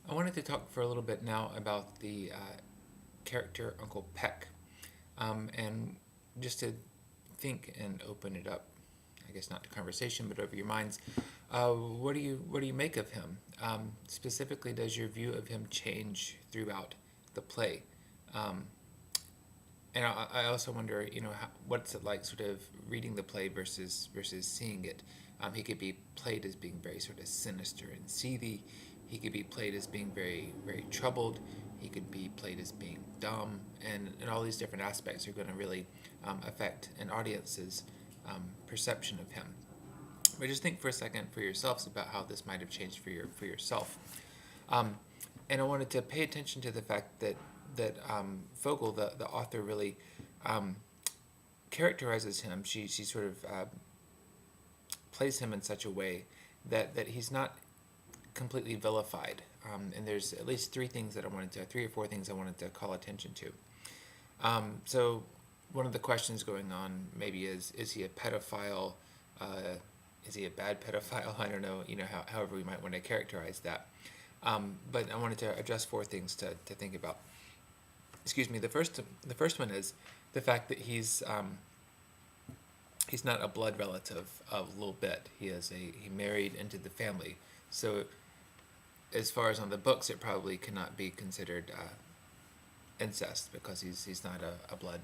I wanted to talk for a little bit now about the character Uncle Peck, and just to think and open it up. I guess not to conversation, but over your minds. What do you make of him? Specifically, does your view of him change throughout the play? Um, and I also wonder, what's it like, sort of reading the play versus seeing it. He could be played as being very sort of sinister and seethy. He could be played as being very very troubled. He could be played as being dumb, and all these different aspects are going to really affect an audience's perception of him. But just think for a second for yourselves about how this might have changed for yourself. Um, and I wanted to pay attention to the fact that Vogel, the author, really um, characterizes him. She sort of plays him in such a way that he's not completely vilified. And there's at least three or four things I wanted to call attention to. So one of the questions going on maybe is he a pedophile? Uh, is he a bad pedophile? I don't know. However we might want to characterize that. But I wanted to address four things to think about. Excuse me. The first one is the fact that he's not a blood relative of Lil Bit. He married into the family. So as far as on the books, it probably cannot be considered incest because he's not a blood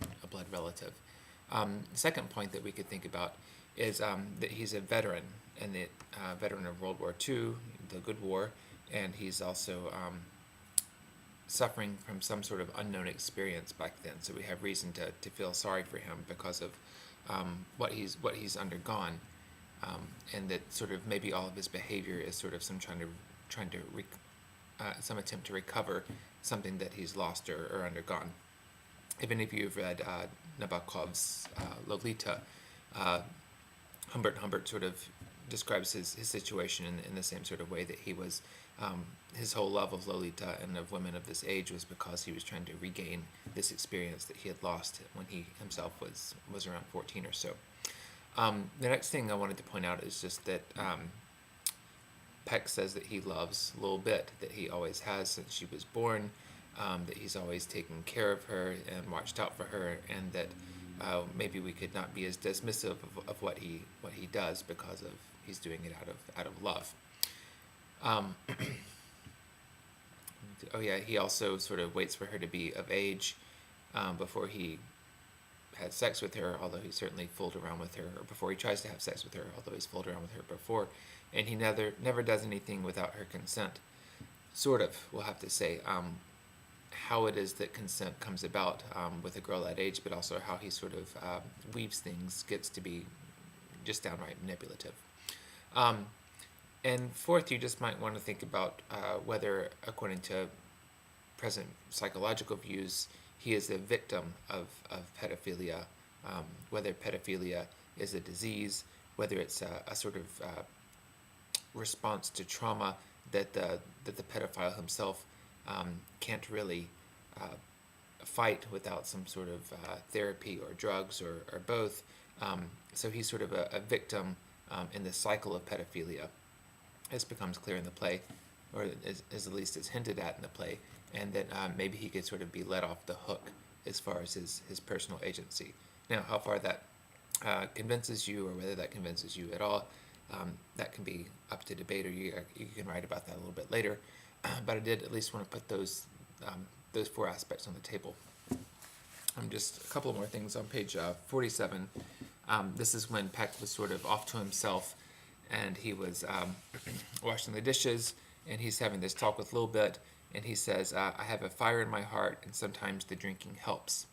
relative. The second point that we could think about is that he's a veteran, and the veteran of World War II, the Good War, and he's also suffering from some sort of unknown experience back then. So we have reason to feel sorry for him because of what he's undergone, and that sort of maybe all of his behavior is sort of some some attempt to recover something that he's lost or undergone. If any of you have read Nabokov's Lolita, Humbert sort of describes his situation in the same sort of way that he was. His whole love of Lolita and of women of this age was because he was trying to regain this experience that he had lost when he himself was around 14 or so. The next thing I wanted to point out is just that Peck says that he loves Lil Bit, that he always has since she was born, that he's always taken care of her and watched out for her, and that maybe we could not be as dismissive of what he does because of he's doing it out of love. Oh yeah, he also sort of waits for her to be of age before he had sex with her, although he certainly fooled around with her, or before he tries to have sex with her, although he's fooled around with her before, and he never does anything without her consent. Sort of, we'll have to say, how it is that consent comes about with a girl that age, but also how he sort of weaves things, gets to be just downright manipulative. And fourth, you just might want to think about whether, according to present psychological views, he is a victim of pedophilia, whether pedophilia is a disease, whether it's a sort of response to trauma that the pedophile himself can't really fight without some sort of therapy or drugs or both. So he's sort of a victim in the cycle of pedophilia. This becomes clear in the play, or as at least is hinted at in the play, and that maybe he could sort of be let off the hook as far as his personal agency. Now, how far that convinces you, or whether that convinces you at all, that can be up to debate, or you can write about that a little bit later. But I did at least want to put those four aspects on the table. Just a couple more things on page 47. This is when Peck was sort of off to himself, and he was washing the dishes, and he's having this talk with Lil Bit, and he says, I have a fire in my heart, and sometimes the drinking helps.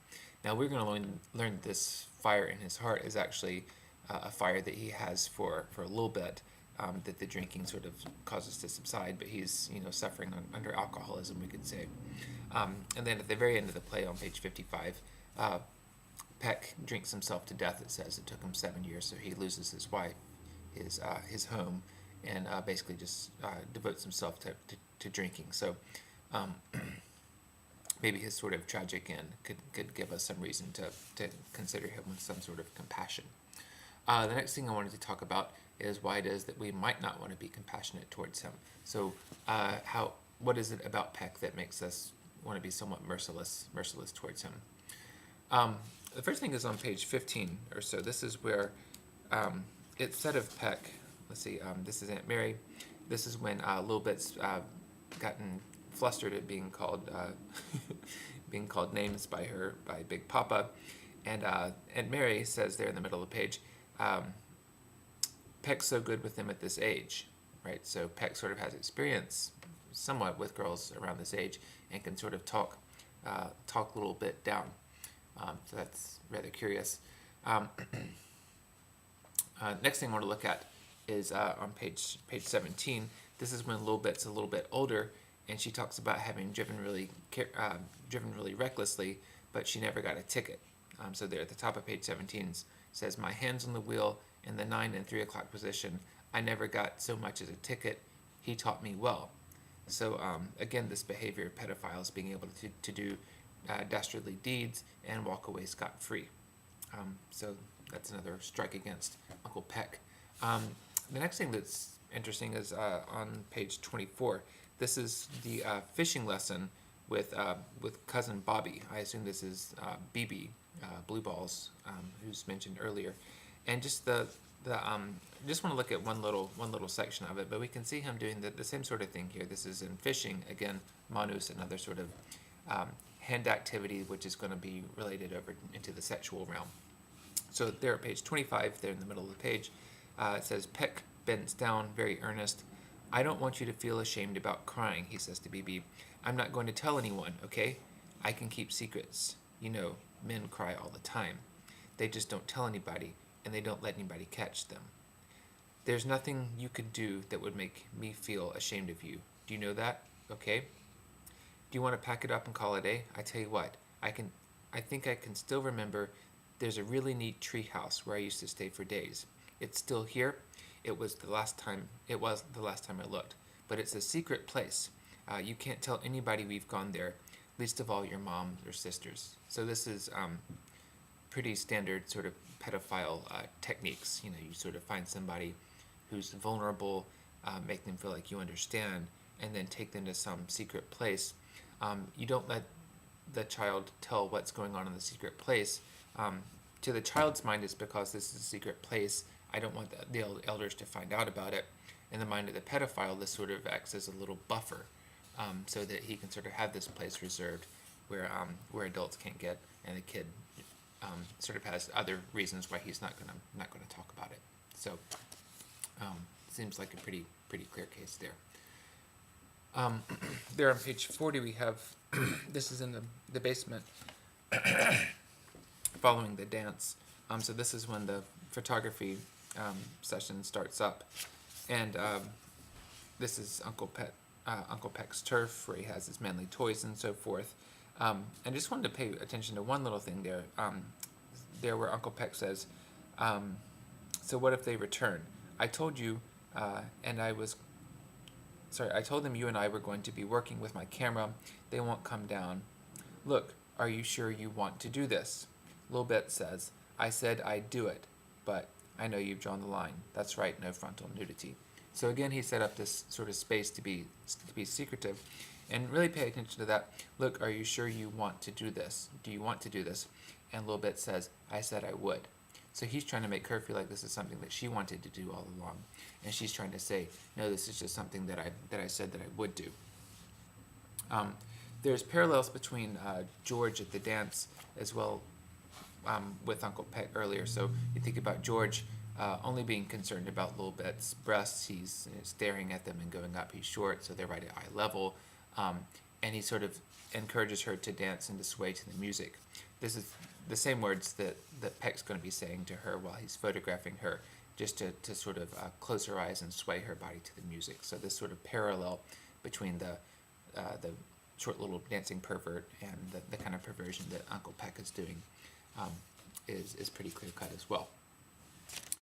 Now we're going to learn that this fire in his heart is actually a fire that he has for a little bit, that the drinking sort of causes to subside, but he's suffering under alcoholism, we could say. And then at the very end of the play on page 55, Peck drinks himself to death. It says it took him 7 years, so he loses his wife, his home, and basically just devotes himself to drinking. So maybe his sort of tragic end could give us some reason to consider him with some sort of compassion. The next thing I wanted to talk about is why it is that we might not want to be compassionate towards him. So how what is it about Peck that makes us want to be somewhat merciless towards him? The first thing is on page 15 or so. This is where it's said of Peck. Let's see. This is Aunt Mary. This is when Little Bit's gotten flustered at being called being called names by Big Papa, and Aunt Mary says there in the middle of the page, Peck's so good with them at this age, right? So Peck sort of has experience somewhat with girls around this age and can sort of talk a little bit down. So that's rather curious. Next thing I want to look at is on page 17. This is when Little Bit's a little bit older, and she talks about having driven really recklessly, but she never got a ticket. So there at the top of page 17 says, "My hands on the wheel in the 9 and 3 o'clock position. I never got so much as a ticket. He taught me well." So again, this behavior of pedophiles being able to do dastardly deeds and walk away scot-free. So that's another strike against Uncle Peck. The next thing that's interesting is on page 24. This is the fishing lesson with cousin Bobby. I assume this is BB, Blue Balls, who's mentioned earlier, and just just want to look at one little section of it, but we can see him doing the same sort of thing here. This is in fishing again. Manus, another sort of hand activity, which is going to be related over into the sexual realm. So there at page 25, there in the middle of the page, it says, Peck bends down, very earnest. "I don't want you to feel ashamed about crying," he says to BB. "I'm not going to tell anyone, okay? I can keep secrets. You know, men cry all the time. They just don't tell anybody, and they don't let anybody catch them. There's nothing you could do that would make me feel ashamed of you. Do you know that? Okay? Do you want to pack it up and call it a day? I tell you what, I think I can still remember there's a really neat tree house where I used to stay for days. It's still here. It was the last time I looked. But it's a secret place. You can't tell anybody we've gone there, least of all your mom or sisters." So this is pretty standard sort of pedophile techniques. You know, you sort of find somebody who's vulnerable, make them feel like you understand, and then take them to some secret place. You don't let the child tell what's going on in the secret place. To the child's mind, it's because this is a secret place. I don't want the elders to find out about it. In the mind of the pedophile, this sort of acts as a little buffer, so that he can sort of have this place reserved where adults can't get, and the kid sort of has other reasons why he's not gonna talk about it. So seems like a pretty clear case there. There on page 40 we have this is in the basement following the dance. So this is when the photography session starts up, and this is Uncle Peck's turf where he has his manly toys and so forth. And just wanted to pay attention to one little thing there. There where Uncle Peck says, "So what if they return? I told you, I told them you and I were going to be working with my camera. They won't come down. Look, are you sure you want to do this?" Lil Bit says, "I said I'd do it, but I know you've drawn the line. That's right, no frontal nudity." So again, he set up this sort of space to be secretive, and really pay attention to that. "Look, are you sure you want to do this? Do you want to do this?" And Lil Bit says, "I said I would." So he's trying to make her feel like this is something that she wanted to do all along, and she's trying to say, "No, this is just something that I said that I would do." There's parallels between George at the dance as well with Uncle Peck earlier. So you think about George only being concerned about Lil Bit's breasts. He's staring at them and going up. He's short, so they're right at eye level, and he sort of encourages her to dance and to sway to the music. This is the same words that Peck's going to be saying to her while he's photographing her, just to sort of close her eyes and sway her body to the music. So this sort of parallel between the short little dancing pervert and the kind of perversion that Uncle Peck is doing is pretty clear cut as well.